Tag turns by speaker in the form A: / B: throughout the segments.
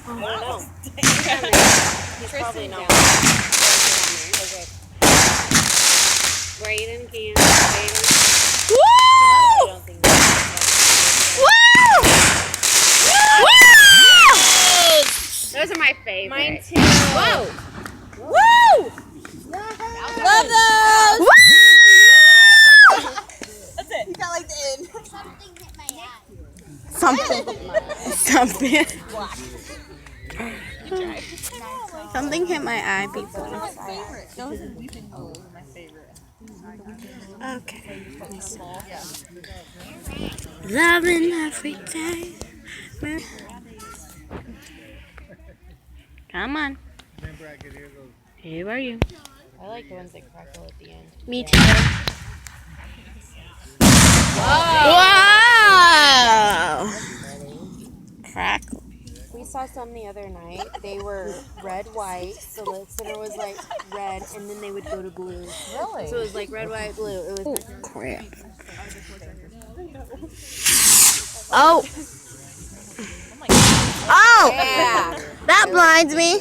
A: I don't know. He's probably not. Okay. Brayden can.
B: Woo!
A: I don't think
B: Woo! Woo!
A: those are my favorite.
C: Mine too.
A: Whoa!
B: Woo! Love those! Woo!
C: That's it. You got like the end.
D: Something hit my eye.
B: Something. Something hit my eye, people.
C: Those are my favorite.
B: Okay. Loving every day. Come on. Here are you.
A: I like the ones that crackle at the end.
B: Me too.
A: Wow!
B: Wow! Crackle.
A: We saw some the other night. They were red, white. So the center was like red, and then they would go to blue.
C: Really?
A: So it was like red, white, blue. It was
B: Crap. Oh! Oh!
A: yeah.
B: That blinds me.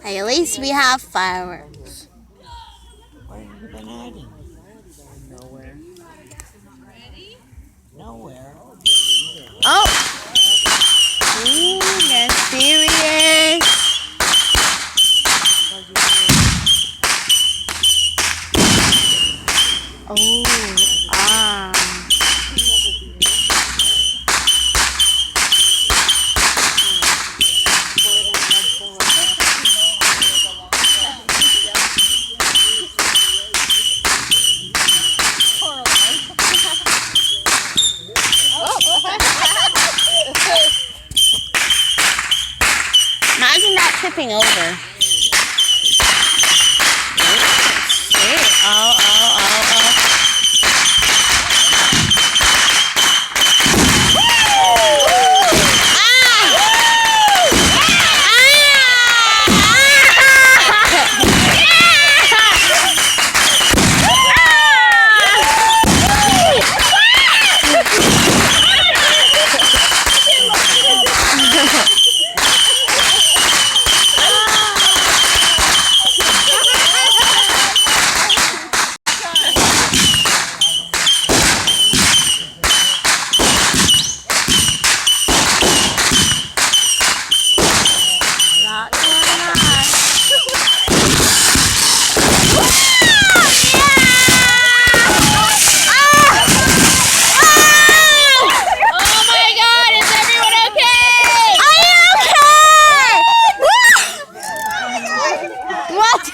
B: Hey, at least we have fireworks.
E: Where have you been hiding? Nowhere. Nowhere.
B: Oh! Ooh, that's serious. Oh, ah. Imagine that tipping over. Oh, oh, oh, oh. What?